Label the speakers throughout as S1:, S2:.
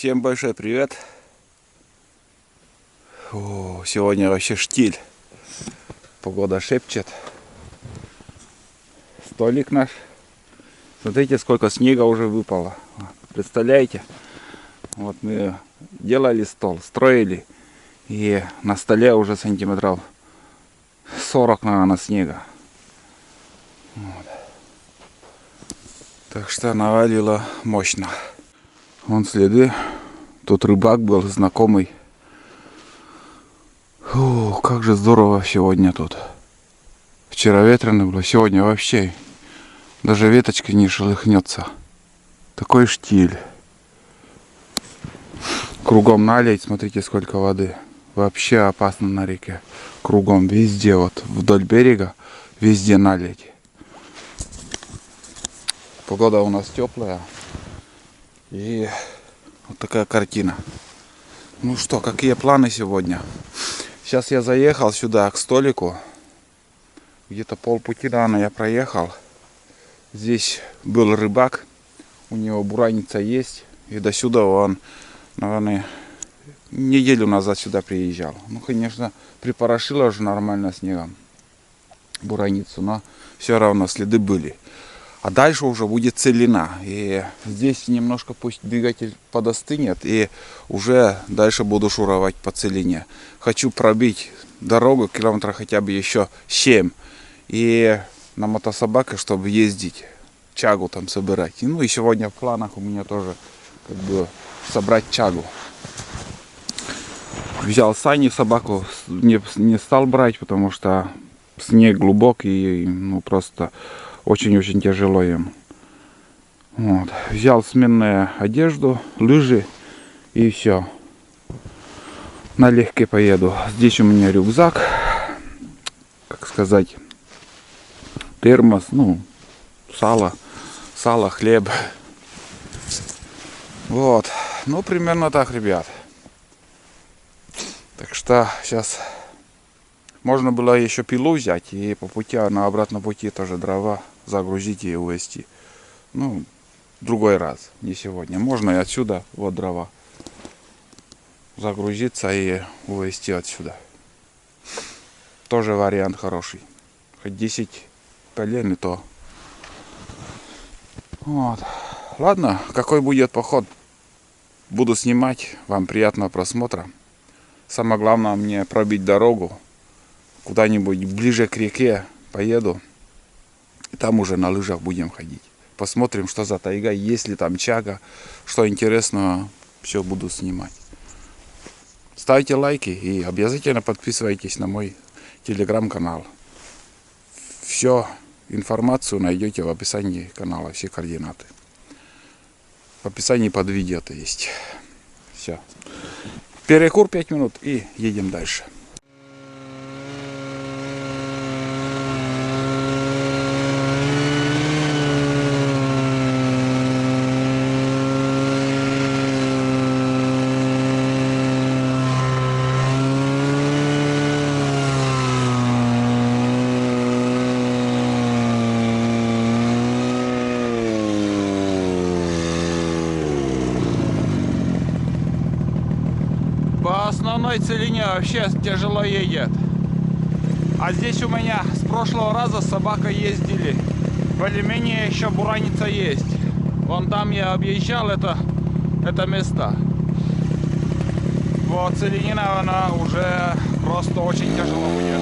S1: Всем большой привет. Сегодня вообще штиль. Погода шепчет. Столик наш. Смотрите, сколько снега уже выпало. Представляете? Вот мы делали стол, строили. И на столе уже сантиметров 40, наверное, снега. Вот. Так что навалило мощно. Вон следы. Тут рыбак был знакомый. Как же здорово сегодня тут. Вчера ветрено было, сегодня вообще даже веточка не шелохнется. Такой штиль. Кругом наледь, смотрите, сколько воды. Вообще опасно на реке. Кругом, везде, вот вдоль берега, везде наледь. Погода у нас теплая. И вот такая картина. Ну что, какие планы сегодня? Сейчас я заехал сюда к столику. Где-то полпути, наверное, я проехал. Здесь был рыбак. У него бураница есть. И до сюда он, наверное, неделю назад сюда приезжал. Ну, конечно, припорошило уже нормально снегом бураницу. Но все равно следы были. А дальше уже будет целина. И здесь немножко пусть двигатель подостынет. И уже дальше буду шуровать по целине. Хочу пробить дорогу километра хотя бы еще 7. И на мотособаке, чтобы ездить, чагу там собирать. Ну и сегодня в планах у меня тоже как бы собрать чагу. Взял сани, собаку не стал брать, потому что снег глубокий. Ну просто очень-очень тяжело им. Вот. Взял сменную одежду, лыжи и все. Налегке поеду. Здесь у меня рюкзак, как сказать, термос, ну, сало, хлеб. Вот. Ну, примерно так, ребят. Так что сейчас можно было еще пилу взять и по пути, на обратном пути тоже дрова загрузить и увезти. Ну, другой раз, не сегодня. Можно и отсюда, вот дрова, загрузиться и увезти отсюда. Тоже вариант хороший. Хоть 10 колен и то. Вот. Ладно, какой будет поход, буду снимать. Вам приятного просмотра. Самое главное мне пробить дорогу. Куда-нибудь ближе к реке поеду. И там уже на лыжах будем ходить. Посмотрим, что за тайга, есть ли там чага, что интересного, все буду снимать. Ставьте лайки и обязательно подписывайтесь на мой телеграм-канал. Всю информацию найдете в описании канала, все координаты. В описании под видео-то есть. Все. Перекур 5 минут и едем дальше. По основной целине вообще тяжело едет. А здесь у меня с прошлого раза с собакой ездили. Более-менее еще бураница есть. Вон там я объезжал это место. По целине, наверное, уже просто очень тяжело будет.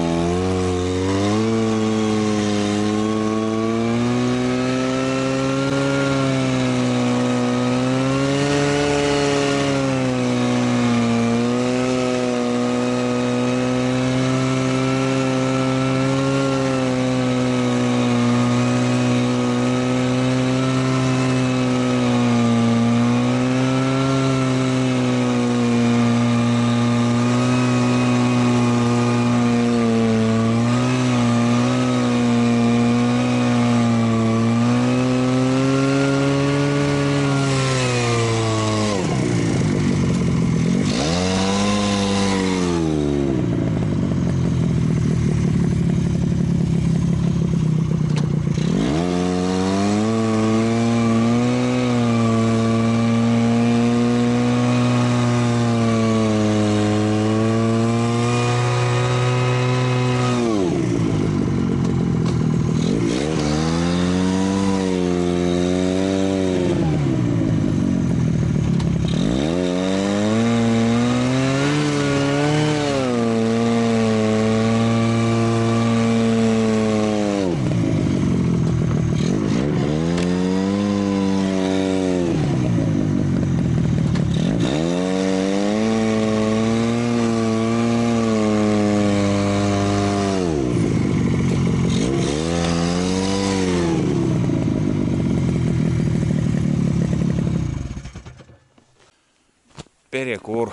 S1: Перекур.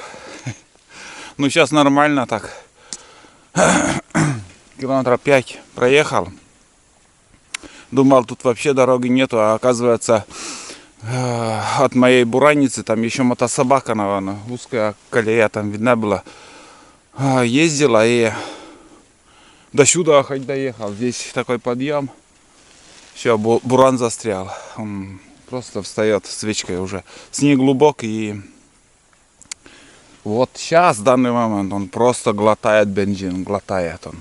S1: Ну сейчас нормально так. Километра 5 проехал. Думал, тут вообще дороги нету, а оказывается от моей бураницы там еще мотособака, наверное, узкая колея там видна была. Ездила и до сюда хоть доехал. Здесь такой подъем. Все, буран застрял. Он просто встает свечкой уже. Снег глубокий. И вот сейчас, в данный момент, он просто глотает бензин. Глотает он.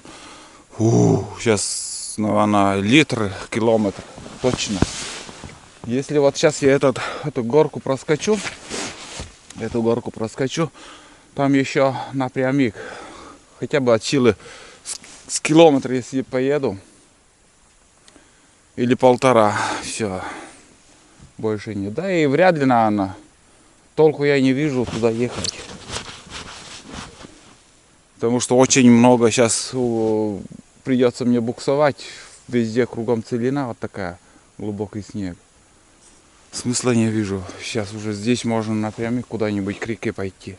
S1: Сейчас, наверное, литр, километр. Точно. Если вот сейчас я эту горку проскочу, там еще напрямик. Хотя бы от силы с километра, если поеду. Или 1,5. Все. Больше нет. Да и вряд ли, наверное. Толку я не вижу туда ехать. Потому что очень много сейчас придется мне буксовать. Везде кругом целина вот такая. Глубокий снег. Смысла не вижу. Сейчас уже здесь можно напрямик куда-нибудь к реке пойти.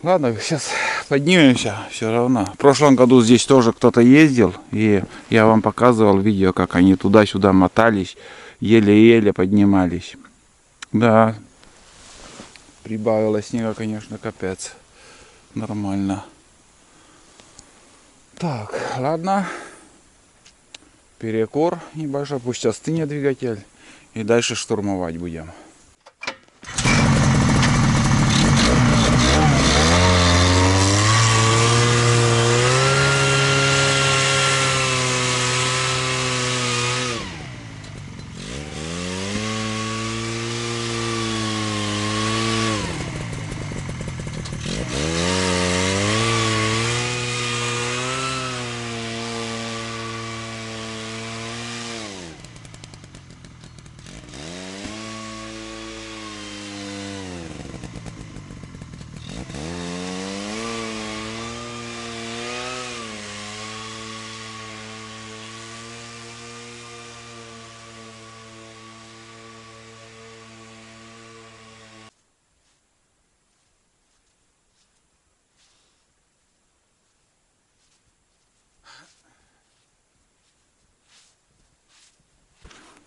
S1: Ладно, сейчас поднимемся все равно. В прошлом году здесь тоже кто-то ездил. И я вам показывал видео, как они туда-сюда мотались. Еле-еле поднимались. Да. Прибавилось снега, конечно, капец. Нормально. Так, ладно. Перекур небольшой. Пусть остынет двигатель. И дальше штурмовать будем.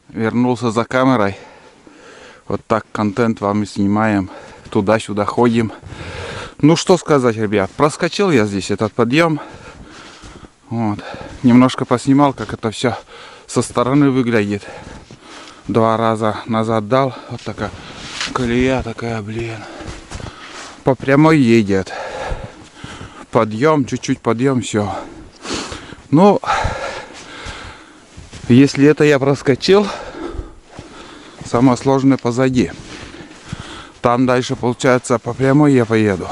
S1: Вернулся за камерой. Вот так контент вам и снимаем. Туда-сюда ходим. Ну что сказать, ребят. Проскочил я здесь этот подъем. Вот. Немножко поснимал, как это все со стороны выглядит. 2 раза назад дал. Вот такая колея такая, блин. По прямой едет. Подъем, чуть-чуть подъем, все. Ну, если это я проскочил, самое сложное позади. Там дальше, получается, по прямой я поеду.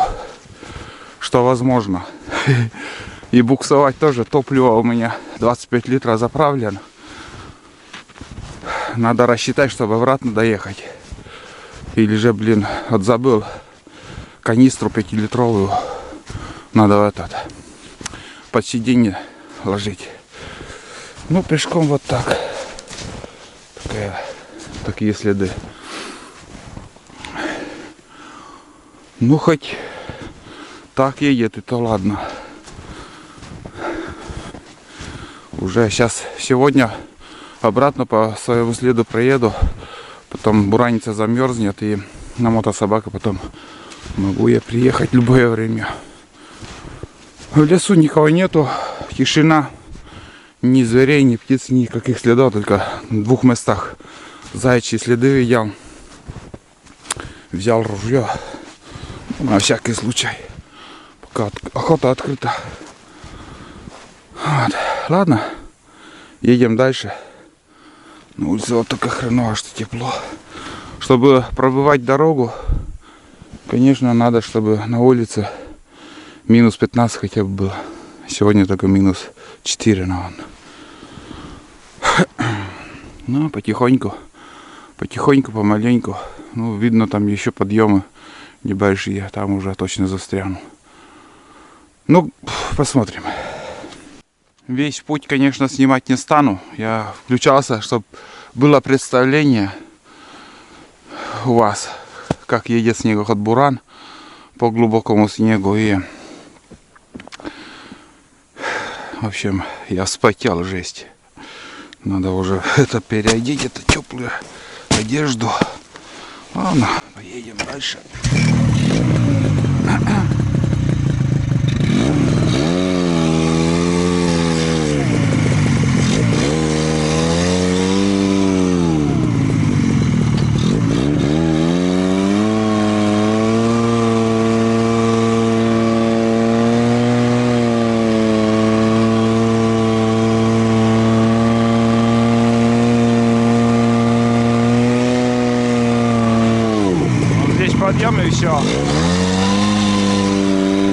S1: Что возможно. И буксовать тоже. Топливо у меня 25 литров заправлен. Надо рассчитать, чтобы обратно доехать. Или же, блин, вот забыл канистру 5-литровую. Надо в этот под сиденье ложить. Ну, пешком вот так. Такие следы. Ну, хоть так едет, и то ладно. Уже сейчас, сегодня обратно по своему следу проеду. Потом бураница замерзнет, и на мотособака потом могу я приехать в любое время. В лесу никого нету, тишина. Ни зверей, ни птиц, никаких следов, только в 2 местах заячьи следы видел. Взял ружье на всякий случай, пока охота открыта. Вот. Ладно, едем дальше. На улице вот только хреново, что тепло. Чтобы пробивать дорогу, конечно, надо, чтобы на улице минус 15 хотя бы было. Сегодня только минус 4, наверное. Ну, потихоньку, помаленьку. Ну, видно, там еще подъемы небольшие. Там уже точно застряну. Ну, посмотрим. Весь путь, конечно, снимать не стану. Я включался, чтобы было представление у вас, как едет снегоход Буран по глубокому снегу. И в общем, я вспотел, жесть. Надо уже это переодеть, это теплую одежду. Ладно, поедем дальше. Подъем и все.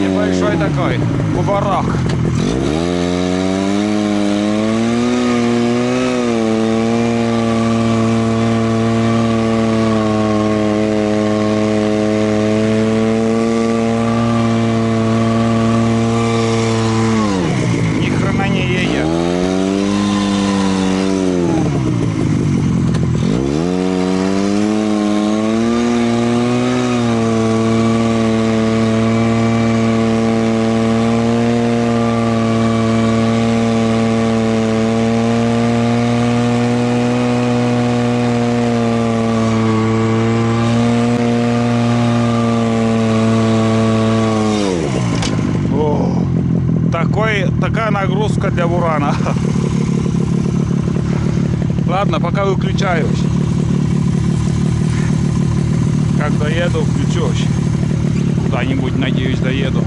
S1: Небольшой такой кувырок. Ни хрена не едет. Такая нагрузка для Бурана. Ладно, пока выключаюсь. Как доеду, включусь. Куда-нибудь, надеюсь, доеду.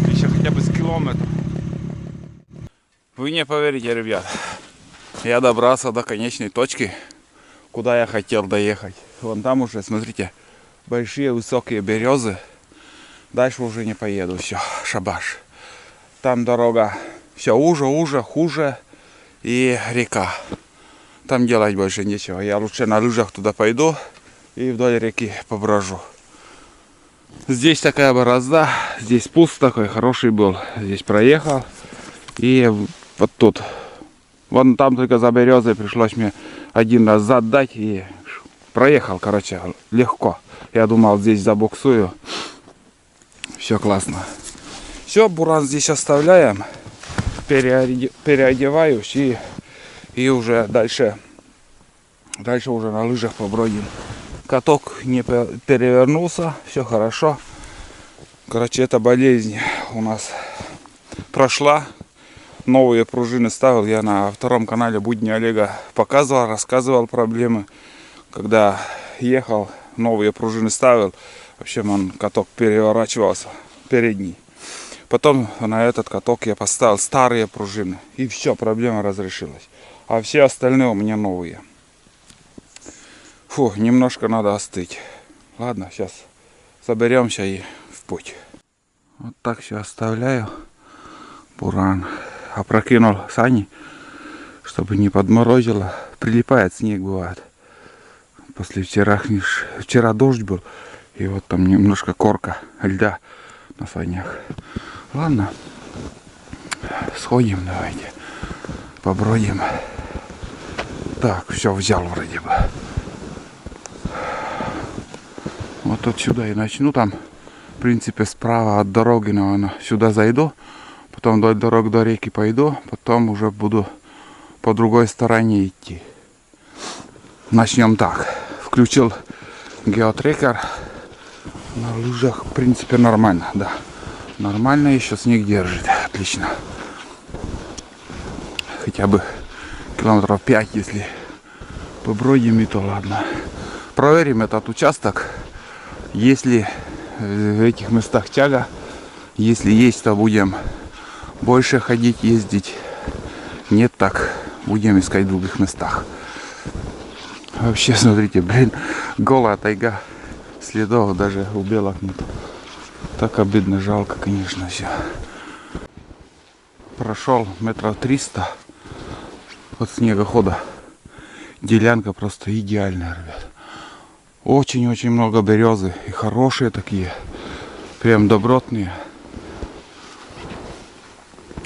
S1: Еще хотя бы с километра. Вы не поверите, ребят. Я добрался до конечной точки, куда я хотел доехать. Вон там уже, смотрите, большие высокие березы. Дальше уже не поеду. Все, шабаш. Там дорога все уже, хуже. И река. Там делать больше нечего. Я лучше на лыжах туда пойду и вдоль реки поброжу. Здесь такая борозда. Здесь спуск такой хороший был. Здесь проехал. И вот тут. Вон там только за березой пришлось мне один раз задать. И проехал, короче, легко. Я думал, здесь забуксую. Все классно. Все, Буран здесь оставляем, переодеваюсь и уже дальше уже на лыжах побродим. Каток не перевернулся, все хорошо. Короче, эта болезнь у нас прошла. Новые пружины ставил, я на втором канале Будни Олега показывал, рассказывал проблемы. Когда ехал, новые пружины ставил, в общем, он каток переворачивался, передний. Потом на этот каток я поставил старые пружины. И все, проблема разрешилась. А все остальные у меня новые. Фу, немножко надо остыть. Ладно, сейчас соберемся и в путь. Вот так все оставляю. Буран. Опрокинул сани, чтобы не подморозило. Прилипает снег, бывает. После вчера дождь был. И вот там немножко корка льда на санях. Ладно, сходим, давайте, побродим. Так, все взял вроде бы. Вот отсюда и начну. Там, в принципе, справа от дороги, наверное, сюда зайду. Потом вдоль дорог до реки пойду. Потом уже буду по другой стороне идти. Начнем так. Включил геотрекер. На лыжах, в принципе, нормально, да. Нормально, еще снег держит. Отлично. Хотя бы километров 5, если побродим, и то ладно. Проверим этот участок. Если в этих местах тяга, если есть, то будем больше ходить, ездить. Нет, так будем искать в других местах. Вообще, смотрите, блин, голая тайга. Следов даже у белок нет. Так обидно, жалко, конечно, все. Прошел метров 300 от снегохода. Делянка просто идеальная, ребят. Очень-очень много березы. И хорошие такие. Прям добротные.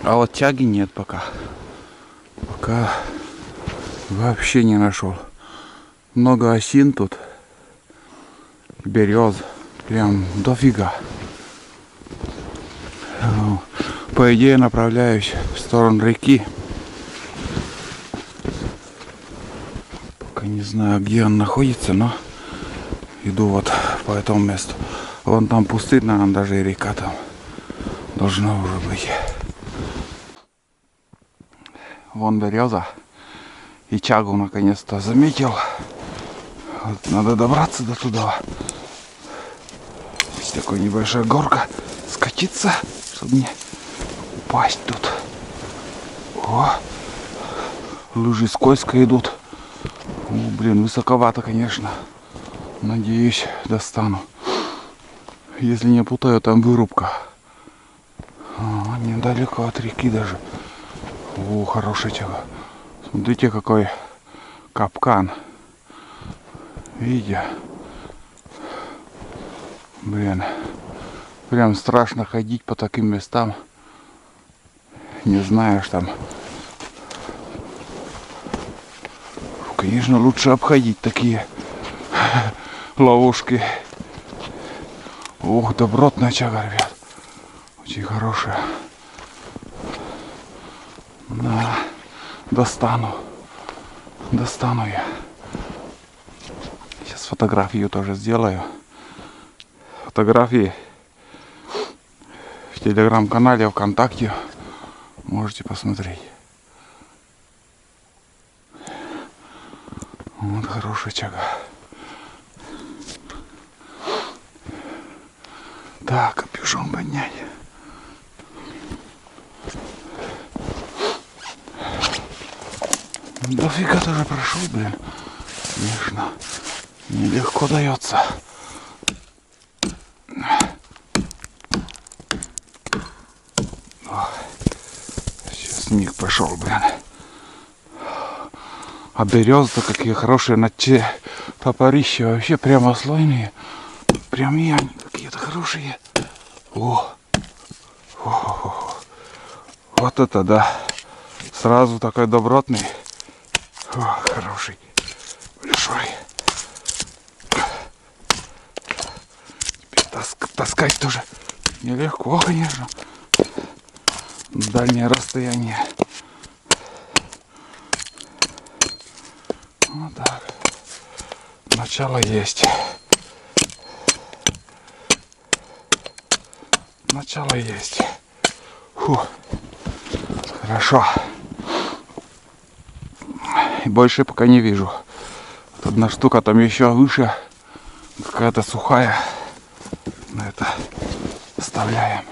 S1: А вот тяги нет пока. Пока вообще не нашел. Много осин тут. берез. Прям дофига. По идее направляюсь в сторону реки. Пока не знаю, где он находится, но иду вот по этому месту. Вон там пустырь, наверное, даже и река там должна уже быть. Вон береза. И чагу наконец-то заметил. Вот надо добраться до туда. Здесь такая небольшая горка. Скатиться, чтобы не упасть тут. О, лыжи скользко идут. О, блин, высоковато, конечно. Надеюсь, достану. Если не путаю, там вырубка. Недалеко от реки даже. О, хорошая тяга. Смотрите, какой капкан. Видите? Блин. Прям страшно ходить по таким местам. Не знаешь там. Конечно, лучше обходить такие ловушки. Ох, добротная чага, ребят. Очень хорошая. Да, достану. Достану я. Сейчас фотографию тоже сделаю. Фотографии в телеграм-канале, ВКонтакте можете посмотреть. Вот хорошая чага. Так, капюшон поднять. Дофига тоже прошел, блин. Конечно, нелегко дается. Сейчас снег пошел, блин. А березы-то какие хорошие, топорища вообще прямо слойные. Прям янь какие-то хорошие. О. Вот это да. Сразу такой добротный. О, хороший. Большой. Теперь таскать тоже нелегко, конечно. Дальнее расстояние. Вот так. Начало есть. Начало есть. Фу. Хорошо. И больше пока не вижу. Вот одна штука там еще выше. Какая-то сухая. На это оставляем.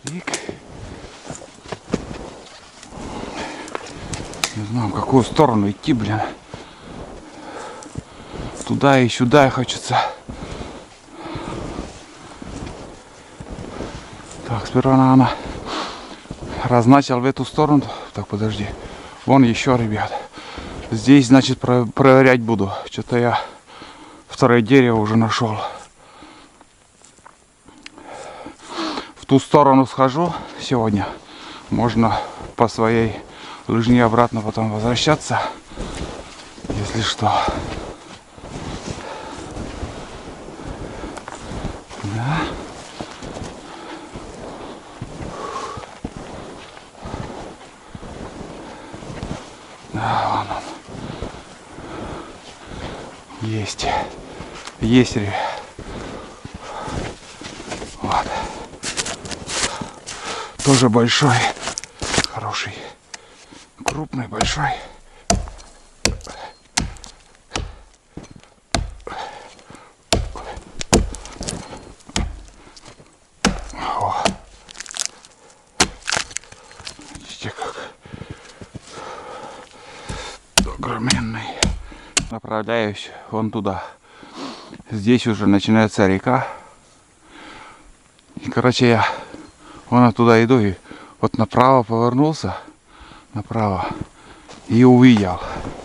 S1: Ик. Не знаю, в какую сторону идти, блин. Туда и сюда хочется. Так, сперва наверное раз начал в эту сторону. Так, подожди. Вон еще, ребят. Здесь, значит, проверять буду. Что-то я второе дерево уже нашел. В ту сторону схожу сегодня. Можно по своей лыжне обратно потом возвращаться. Если что. Да. Да, вон он. Есть. Есть, ребят. Вот. Тоже большой. Хороший. Крупный, большой. О. Видите, как огроменный. Направляюсь вон туда. Здесь уже начинается река. И, короче, я вон оттуда иду и вот направо повернулся. Направо. И увидел.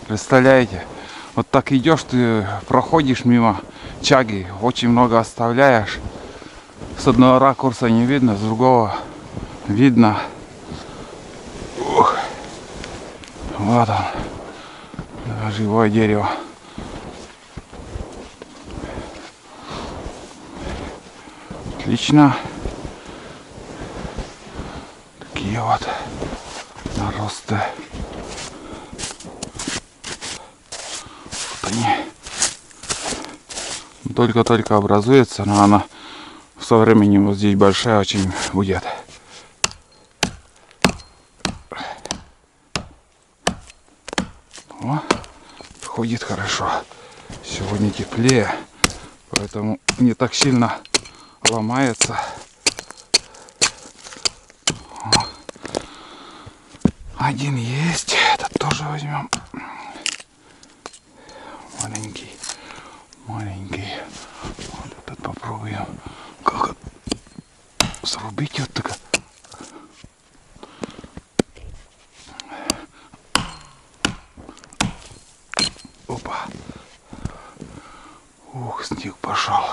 S1: Представляете? Вот так идешь, ты проходишь мимо чаги, очень много оставляешь. С одного ракурса не видно, с другого видно. Ух. Вот он. Живое дерево. Отлично. Такие вот наросты. Вот они. Только-только образуется, но она со временем вот здесь большая очень будет. О, ходит хорошо. Сегодня теплее, поэтому не так сильно ломается. О. Один есть, этот тоже возьмем. Маленький, маленький. Вот этот попробуем. Как срубить вот так. Опа. Ух, снег пошел.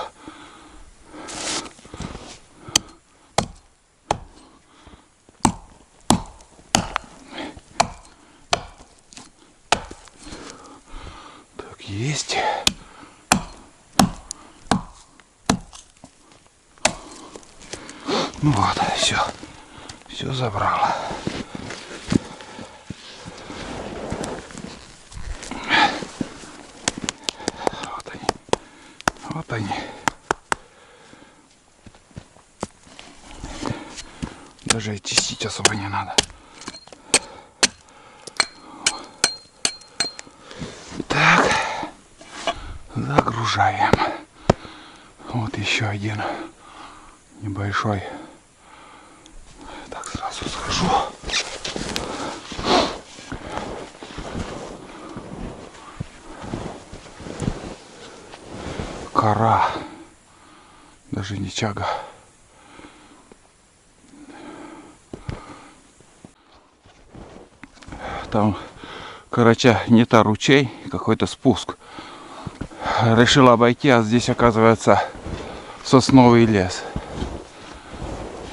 S1: Так, есть. Ну вот, все забрал. Вот они. Даже и чистить особо не надо. Так, загружаем. Вот еще один небольшой. Так, сразу схожу. Кора. Даже не чага. Там, короче, не та ручей, какой-то спуск. Решил обойти, а здесь оказывается сосновый лес.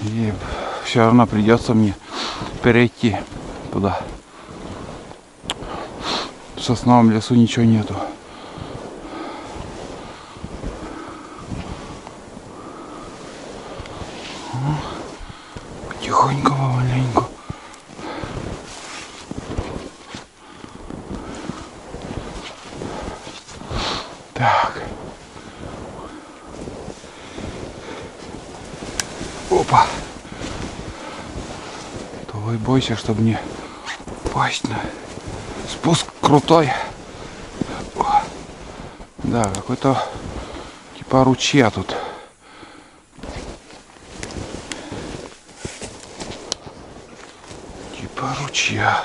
S1: И все равно придется мне перейти туда. В сосновом лесу ничего нету. Потихоньку, помаленьку. Так. Опа. Той бойся, чтобы не упасть на... Спуск крутой. О. Да, какой-то типа ручья тут. Типа ручья.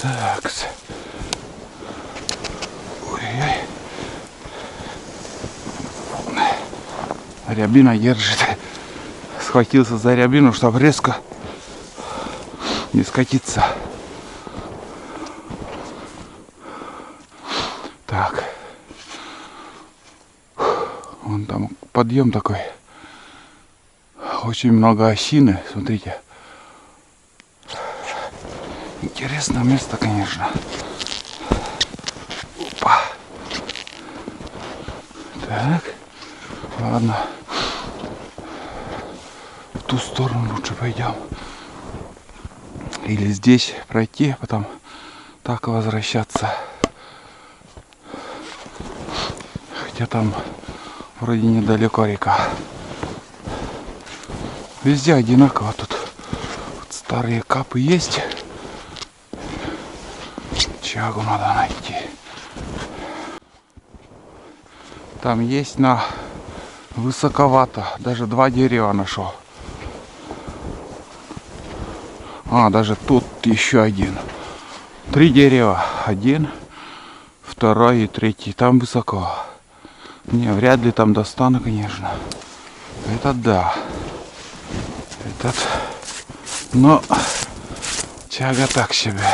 S1: Так. Ой-ой. Рябина держит. Схватился за рябину, чтобы резко не скатиться. Так. Вон там подъем такой. Очень много осины, смотрите. Интересное место, конечно. Опа. Так. Ладно. В ту сторону лучше пойдем. Или здесь пройти, потом так возвращаться. Хотя там вроде недалеко река. Везде одинаково тут. Вот старые капы есть. Чагу надо найти. Там есть, но высоковато. Даже 2 дерева нашел. А, даже тут еще один. 3 дерева. 1, 2 и 3. Там высоко. Не, вряд ли там достану, конечно. Этот да. Этот. Но чага так себе.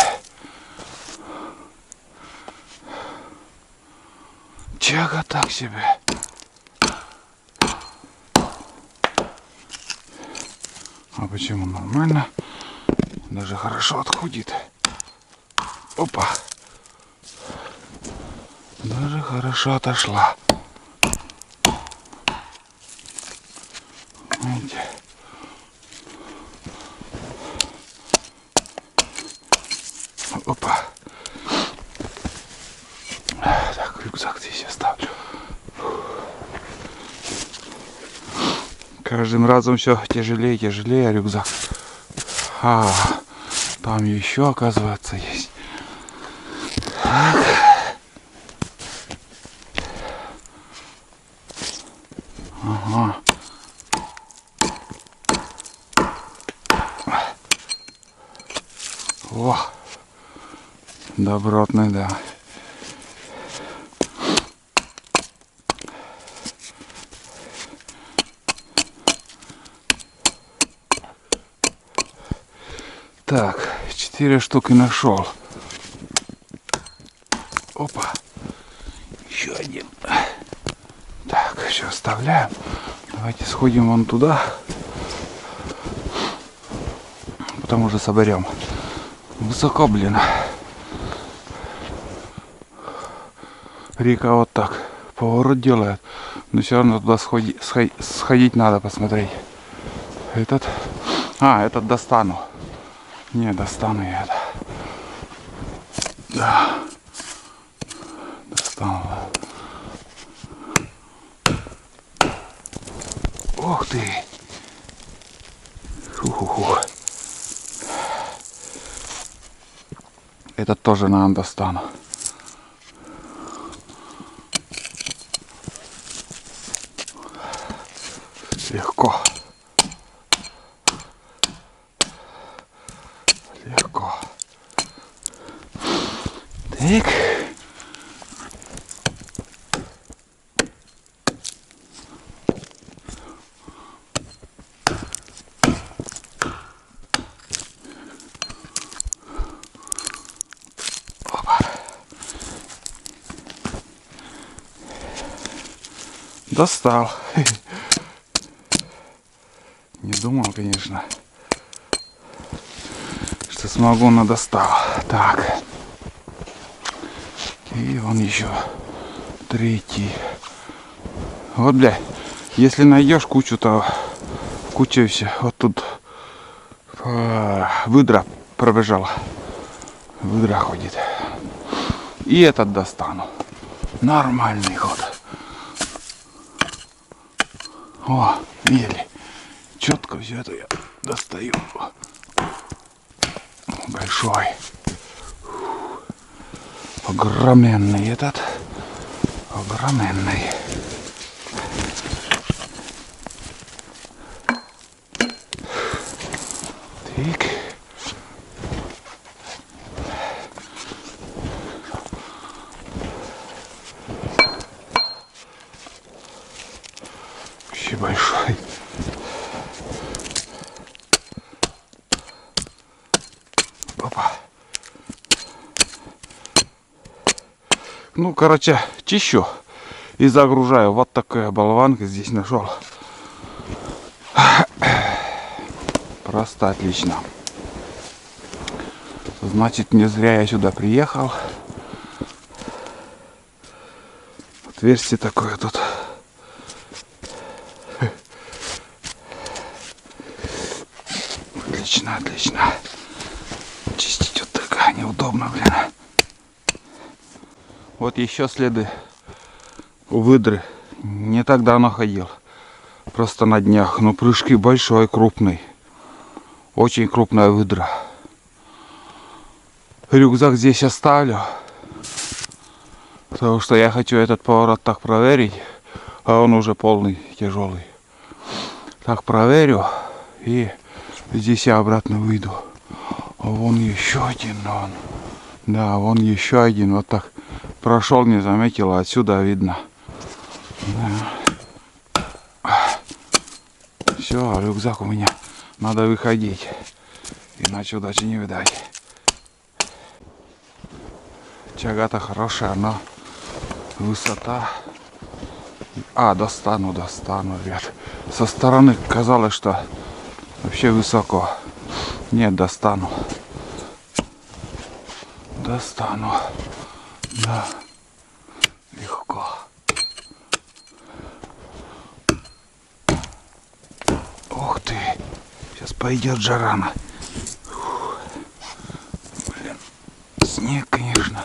S1: Чага так себе. А почему нормально? Даже хорошо отходит. Опа. Даже хорошо отошла. Видите? Опа. Так, рюкзак здесь оставлю. Каждым разом все тяжелее и тяжелее рюкзак. А, там еще, оказывается, есть. Так. Ага. О, добротный, да. Так, 4 штуки нашел. Опа. Еще один. Так, все оставляем. Давайте сходим вон туда. Потом уже соберем. Высоко, блин. Река вот так поворот делает. Но все равно туда сходить надо, посмотреть. Этот. А, этот достану. Не, достану я это. Да. Достану. Ух ты. Фу-ху-ху. Этот тоже, наверное, достану. Легко. Легко. Так. Опа. Достал. Не думал, конечно, что смогу, но достал. Так. И вон еще третий. Вот, бля, если найдешь кучу, то куча все. Вот тут выдра пробежала. Выдра ходит. И этот достану. Нормальный ход. О, видели? Четко все это я достаю. Большой. Огроменный этот. Огроменный. Так. Вообще большой. Опа. Ну, короче, чищу и загружаю. Вот такая болванка здесь нашел. Просто отлично. Значит, не зря я сюда приехал. Отверстие такое тут. Отлично, отлично. Чистить вот так неудобно, блин. Вот еще следы у выдры. Не так давно ходил. Просто на днях. Но прыжки большой, крупный. Очень крупная выдра. Рюкзак здесь оставлю. Потому что я хочу этот поворот так проверить. А он уже полный, тяжелый. Так проверю. И здесь я обратно выйду. А вон еще один. Вон. Да, вон еще один. Вот так прошел, не заметил. А отсюда видно. Да. Все, рюкзак у меня. Надо выходить. Иначе удачи не видать. Чага-то хорошая, но высота. А, достану, ребят. Со стороны казалось, что вообще высоко. Нет, достану. Достану. Да. Легко. Ух ты. Сейчас пойдет жарана. Фух. Блин. Снег, конечно.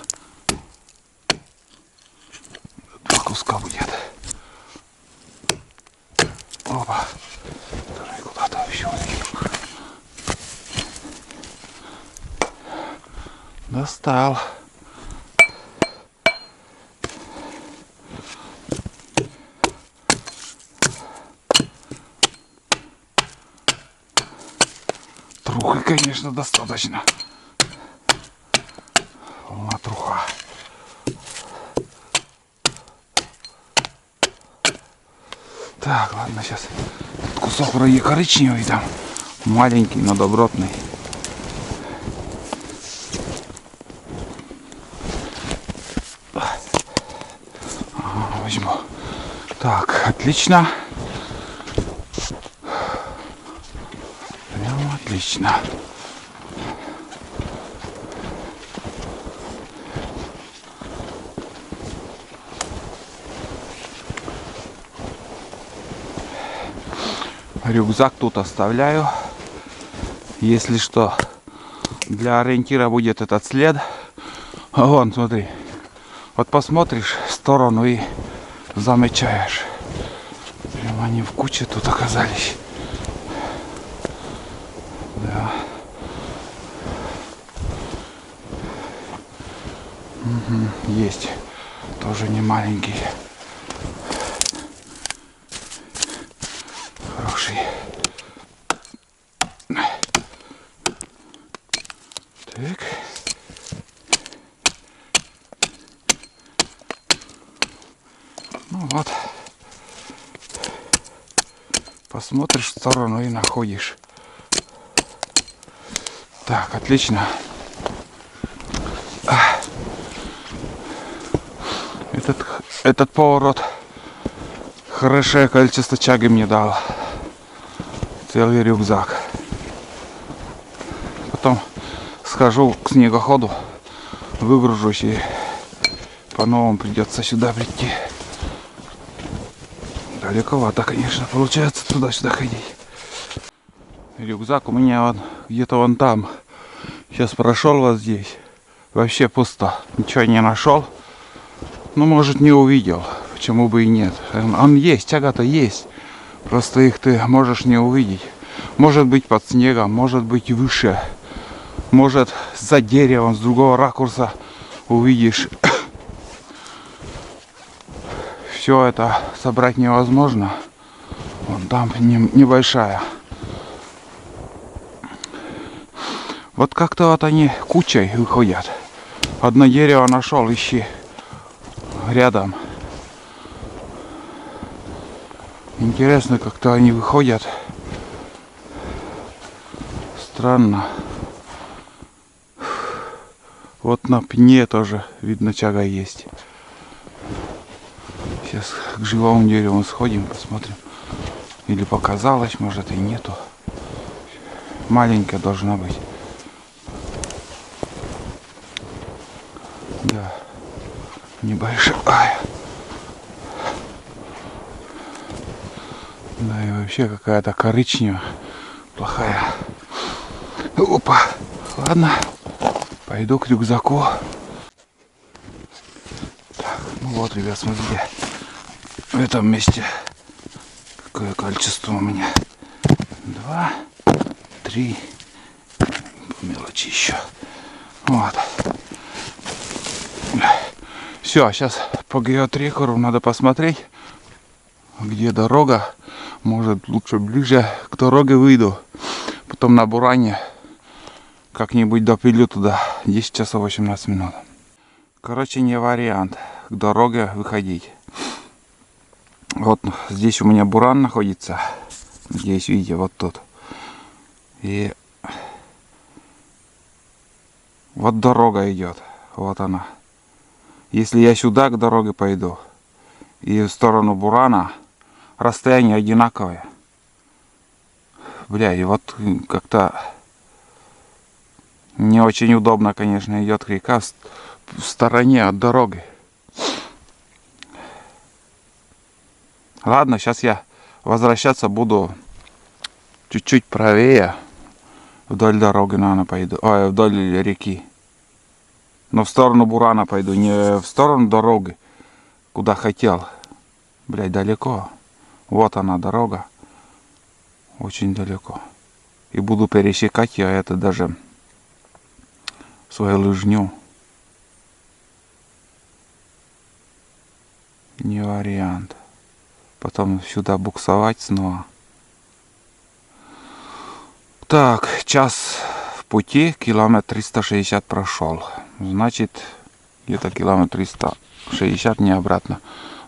S1: Два куска будет. Опа. Второй куда-то еще. Достал. Трухи, конечно, достаточно. Полна труха. Так, ладно, сейчас кусок вроде коричневый там. Маленький, но добротный. Возьму. Так, отлично. Прям отлично. Рюкзак тут оставляю. Если что, для ориентира будет этот след. Вон, смотри. Вот посмотришь в сторону и замечаешь. Прямо они в куче тут оказались. Да. Угу, есть. Тоже не маленький. Хороший. Так. Ну вот. Посмотришь в сторону и находишь. Так, отлично. Этот поворот хорошее количество чаги мне дал. Целый рюкзак. Потом схожу к снегоходу, выгружусь и по-новому придется сюда прийти. Далековато, конечно, получается туда-сюда ходить. Рюкзак у меня вот где-то вон там. Сейчас прошел вот здесь. Вообще пусто. Ничего не нашел. Ну, может, не увидел. Почему бы и нет. Он есть, тяга-то есть. Просто их ты можешь не увидеть. Может быть под снегом, может быть выше. Может за деревом, с другого ракурса увидишь. Все это собрать невозможно. Вон там небольшая. Вот как-то вот они кучей выходят. Одно дерево нашел, ищи. Рядом. Интересно, как-то они выходят. Странно. Вот на пне тоже видно чага есть. Сейчас к живому дереву сходим, посмотрим. Или показалось, может и нету. Маленькая должна быть. Да. Небольшая. Да и вообще какая-то коричневая. Плохая. Опа. Ладно. Пойду к рюкзаку. Так, ну вот, ребят, смотрите. В этом месте какое количество у меня. 2, 3. По мелочи еще. Вот. Все, сейчас по геотрекеру надо посмотреть, где дорога. Может, лучше ближе к дороге выйду. Потом на буране как-нибудь допилю туда. 10 часов 18 минут. Короче, не вариант к дороге выходить. Вот здесь у меня буран находится. Здесь, видите, вот тут. И вот дорога идет. Вот она. Если я сюда к дороге пойду и в сторону бурана, расстояние одинаковое. Бля, и вот как-то Не очень удобно, конечно, идет река в стороне от дороги. Ладно, сейчас я возвращаться буду чуть-чуть правее. Вдоль дороги, наверное, пойду. Ой, вдоль реки. Но в сторону Бурана пойду, не в сторону дороги, куда хотел. Блядь, далеко. Вот она, дорога. Очень далеко. И буду пересекать я это даже свою лыжню. Не вариант. Потом сюда буксовать снова. Так, час в пути, километр 360 прошел. Значит, где-то километр 360 не обратно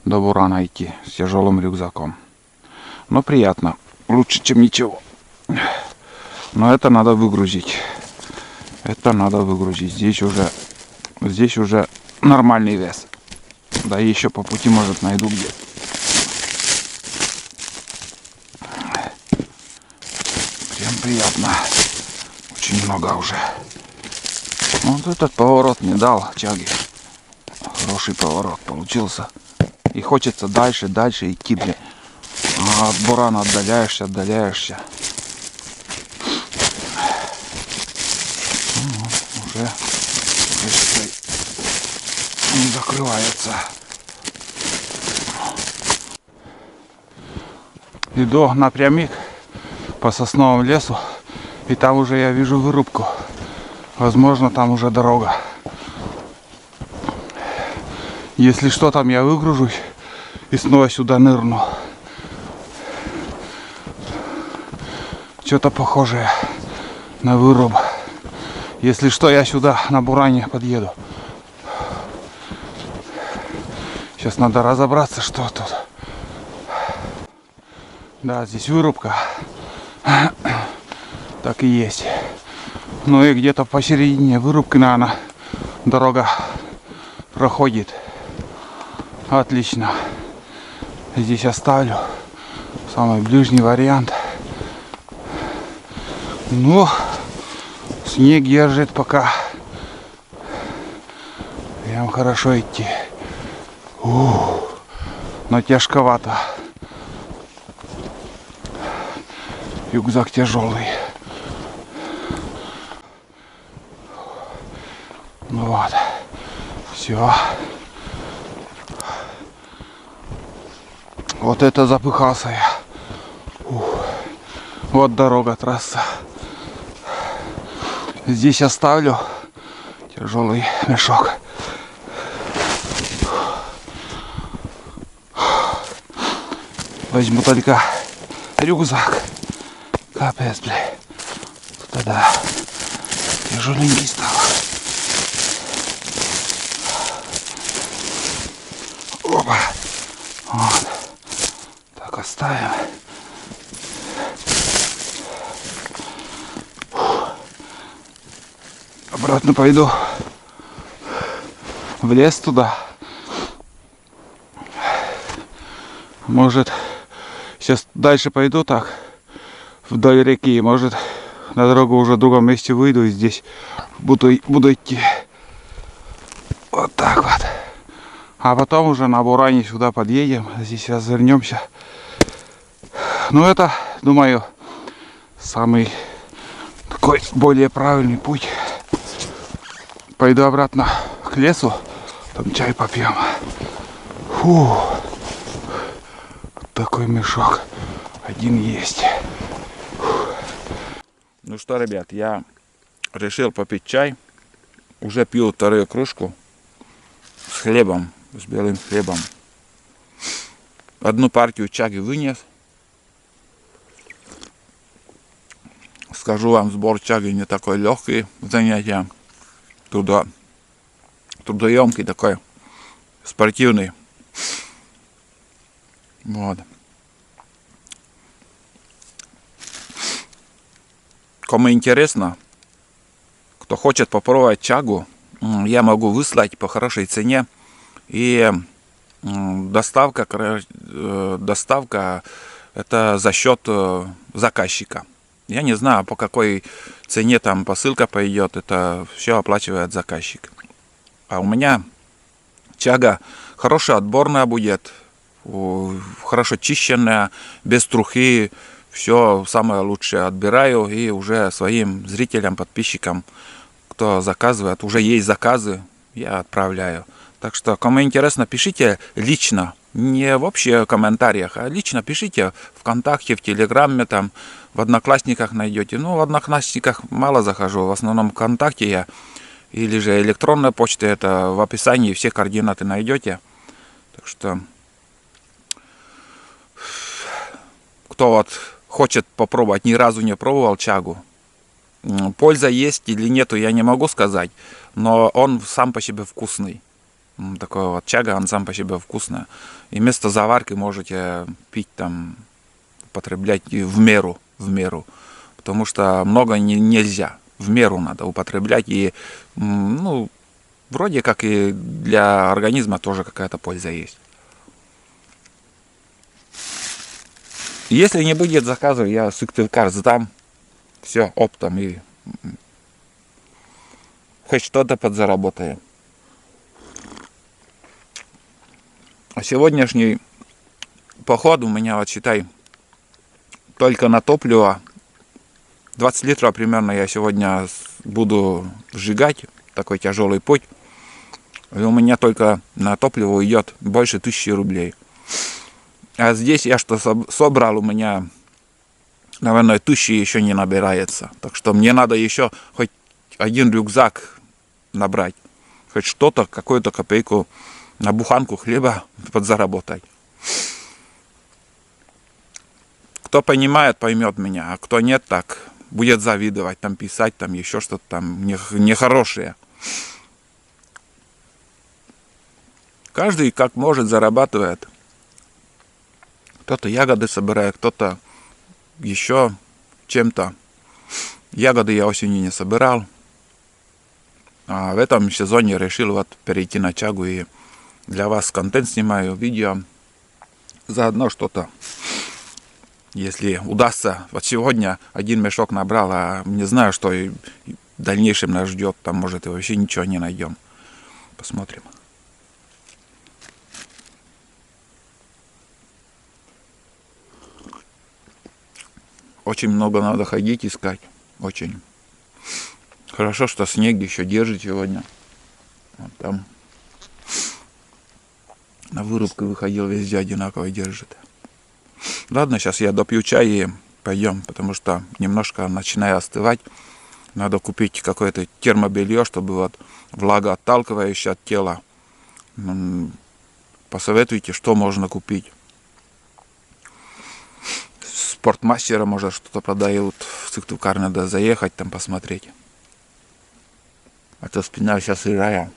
S1: до Бурана идти с тяжелым рюкзаком. Но приятно. Лучше, чем ничего. Но это надо выгрузить. Это надо выгрузить. Здесь уже нормальный вес. Да и еще по пути, может, найду где. Прям приятно. Очень много уже. Вот этот поворот не дал тяги. Хороший поворот получился. И хочется дальше идти, блин. А от Бурана отдаляешься. Уже не закрывается. Иду напрямик по сосновому лесу, и там уже я вижу вырубку. Возможно, там уже дорога. Если что, там я выгружусь и снова сюда нырну. Что-то похожее на выруб. Если что, я сюда на Буране подъеду. Сейчас надо разобраться, что тут. Да, здесь вырубка. Так и есть. Ну и где-то посередине вырубки, наверное, дорога проходит. Отлично. Здесь оставлю самый ближний вариант. Ну, снег держит пока. Прям хорошо идти. Но тяжковато. Рюкзак тяжелый. Ну вот. Все. Вот это запыхался я. Вот дорога, трасса. Здесь оставлю тяжелый мешок. Возьму только рюкзак. Капец, блядь. Тогда тяжеленький стал. Опа. Вот. Так оставим. Обратно пойду в лес туда. Может, сейчас дальше пойду так вдоль реки. Может, на дорогу уже в другом месте выйду и здесь буду идти. Вот так вот. А потом уже на Буране сюда подъедем. Здесь развернемся. Ну, это, думаю, самый такой более правильный путь. Пойду обратно к лесу, там чай попьем. Фу. Такой мешок один есть. Ну что, ребят, я решил попить чай. Уже пил вторую кружку с хлебом, с белым хлебом. Одну партию чаги вынес. Скажу вам, сбор чаги не такой легкий занятие. Трудоемкий такой, спортивный. Вот. Кому интересно, кто хочет попробовать чагу, я могу выслать по хорошей цене. И доставка это за счет заказчика. Я не знаю, по какой цене там посылка пойдет. Это все оплачивает заказчик. А у меня чага хорошая, отборная будет. Хорошо чищенная, без трухи. Все самое лучшее отбираю и уже своим зрителям, подписчикам, кто заказывает, уже есть заказы, я отправляю. Так что, кому интересно, пишите лично, не в общих комментариях, а лично пишите ВКонтакте, в Телеграме, там, в Одноклассниках найдете. Ну, в Одноклассниках мало захожу, в основном ВКонтакте я, или же электронная почта, это в описании, все координаты найдете. Так что, кто вот хочет попробовать, ни разу не пробовал чагу, польза есть или нету, я не могу сказать, но он сам по себе вкусный. Такой вот чага, он сам по себе вкусный. И вместо заварки можете пить там, употреблять в меру, потому что много нельзя, в меру надо употреблять, и ну, вроде как и для организма тоже какая-то польза есть. Если не будет заказов, я Сыктывкар сдам, все оптом и хоть что-то подзаработаю. А сегодняшний поход у меня, вот считай, только на топливо. 20 литров примерно я сегодня буду сжигать, такой тяжелый путь. И у меня только на топливо идет больше 1000 рублей. А здесь я что собрал, у меня, наверное, 1000 еще не набирается. Так что мне надо еще хоть один рюкзак набрать. Хоть что-то, какую-то копейку на буханку хлеба подзаработать. Кто понимает, поймет меня, а кто нет, так будет завидовать, там писать, там еще что-то там нехорошее. Каждый как может зарабатывает. Кто-то ягоды собирает, кто-то еще чем-то. Ягоды я осенью не собирал. А в этом сезоне решил вот перейти на чагу и для вас контент снимаю, видео. Заодно что-то, если удастся. Вот сегодня один мешок набрал, а не знаю, что и в дальнейшем нас ждет. Там может и вообще ничего не найдем. Посмотрим. Очень много надо ходить, искать. Очень. Хорошо, что снег еще держит сегодня. Вот там на вырубку выходил, везде одинаково держит. Ладно, сейчас я допью чай и пойдем, потому что немножко начинаю остывать. Надо купить какое-то термобелье, чтобы вот влага отталкивающая от тела. Посоветуйте, что можно купить. Спортмастера, может, что-то продают. В Сыктывкар надо заехать, там посмотреть. А то спина сейчас сырая.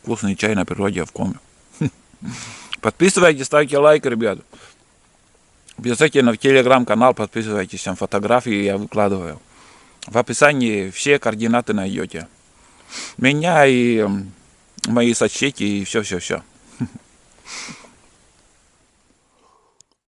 S1: Вкусный чай на природе, в коме. Подписывайтесь, ставьте лайк, ребят. Обязательно в телеграм-канал подписывайтесь, там фотографии я выкладываю. В описании все координаты найдете. Меня и мои соцсети и все.